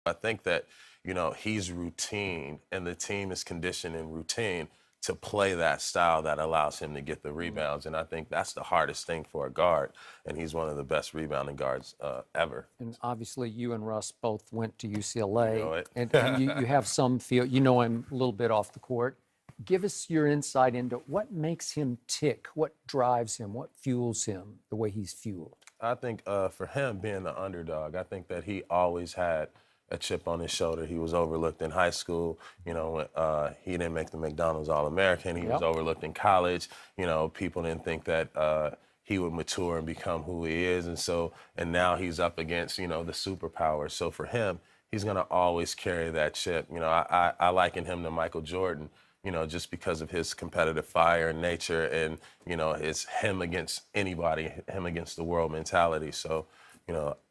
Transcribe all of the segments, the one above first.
I think that, he's routine, and the team is conditioned in routine to play that style that allows him to get the rebounds. And I think that's the hardest thing for a guard. And he's one of the best rebounding guards ever. And obviously, you and Russ both went to UCLA. You know it. and you have some feel, you know him a little bit off the court. Give us your insight into what makes him tick, what drives him, what fuels him the way he's fueled. I think for him being the underdog, I think that he always had a chip on his shoulder. He was overlooked in high school. He didn't make the McDonald's All-American. He was overlooked in college. People didn't think that he would mature and become who he is. And now he's up against, the superpowers. So for him, he's going to always carry that chip. I liken him to Michael Jordan, just because of his competitive fire and nature and, it's him against anybody, him against the world mentality. So,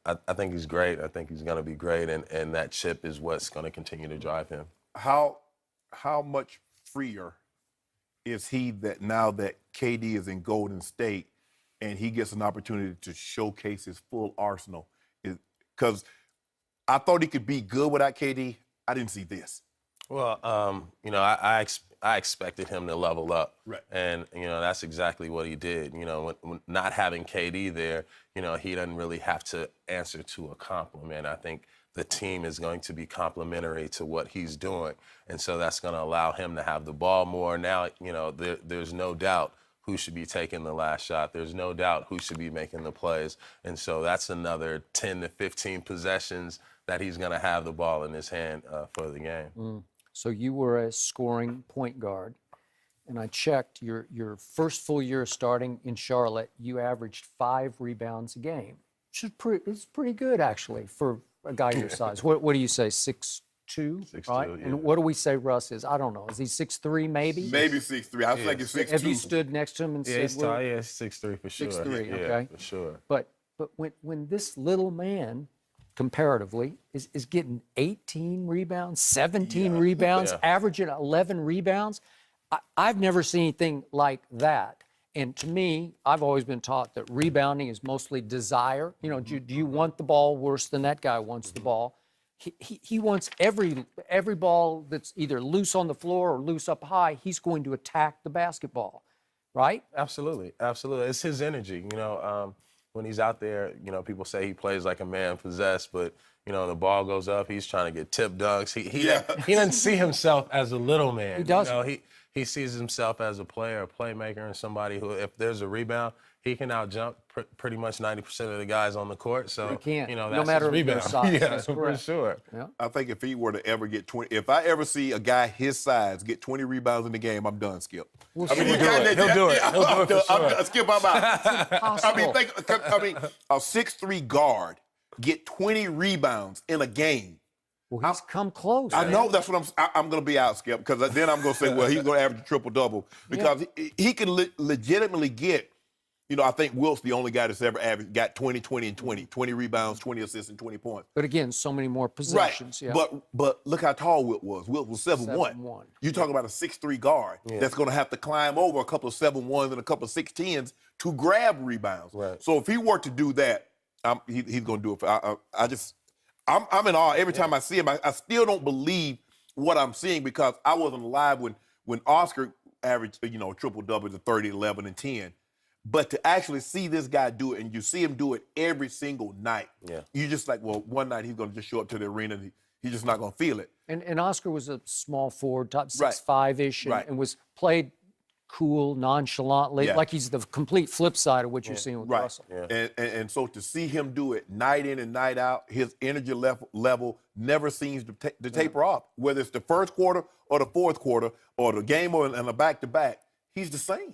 I think he's great. I think he's going to be great, and that chip is what's going to continue to drive him. How much freer is he that now that KD is in Golden State and he gets an opportunity to showcase his full arsenal? Because I thought he could be good without KD. I didn't see this. Well, I expected him to level up. Right. And, that's exactly what he did. When not having KD there, he doesn't really have to answer to a compliment. I think the team is going to be complimentary to what he's doing. And so that's going to allow him to have the ball more. Now, there's no doubt who should be taking the last shot. There's no doubt who should be making the plays. And so that's another 10 to 15 possessions that he's going to have the ball in his hand for the game. So you were a scoring point guard, and I checked your first full year starting in Charlotte, you averaged 5 rebounds a game, which is it's pretty good actually for a guy your size. What do you say, 6'2"? 6'2", right? yeah. And what do we say Russ is? I don't know. Is he 6'3" maybe? Maybe 6'3". I was thinking 6'2". Have you stood next to him and Yeah, said, he's tall. Yeah, 6'3" for sure. 6'3", yeah, okay. for sure. But when this little man, comparatively, is getting 18 rebounds, 17 rebounds, averaging 11 rebounds, I've never seen anything like that. And to me, I've always been taught that rebounding is mostly desire. Do you want the ball worse than that guy wants the ball? He wants every ball that's either loose on the floor or loose up high, he's going to attack the basketball, right? Absolutely, absolutely. It's his energy. When he's out there, people say he plays like a man possessed, but, the ball goes up, he's trying to get tip dunks. He doesn't see himself as a little man. He doesn't. He sees himself as a player, a playmaker, and somebody who, if there's a rebound, he can out-jump pretty much 90% of the guys on the court. So, He can't, that's no matter his their rebound. size. Yeah, That's for correct. sure. Yeah. I think if he were to ever get 20, if I ever see a guy his size get 20 rebounds in the game, I'm done, Skip. We'll He'll do it. He'll do it. He'll do it for sure. Skip, I'm out. Impossible. A 6'3" guard get 20 rebounds in a game. Well, he's come close. I know that's what I'm going to be out, Skip, because then I'm going to say, well, he's going to average a triple-double because he can legitimately get, I think Wilt's the only guy that's ever got 20, 20, and 20. 20 rebounds, 20 assists, and 20 points. But again, so many more possessions. Right. Yeah. But look how tall Wilt was. Wilt was 7'1". 7'1". You're talking about a 6'3" guard that's going to have to climb over a couple of 7'1s and a couple of 6'10s to grab rebounds. Right. So if he were to do that, he's going to do it. I'm in awe every time I see him. I still don't believe what I'm seeing because I wasn't alive when Oscar averaged, triple-double to 30, 11, and 10. But to actually see this guy do it, and you see him do it every single night, you're just like, well, one night he's going to just show up to the arena and he's just not going to feel it. And Oscar was a small forward, top 6'5"-ish, Right. and was played cool, nonchalantly, like he's the complete flip side of what you're seeing with Russell. Yeah. And so to see him do it night in and night out, his energy level never seems to taper off. Whether it's the first quarter or the fourth quarter or the game or in a back-to-back, he's the same.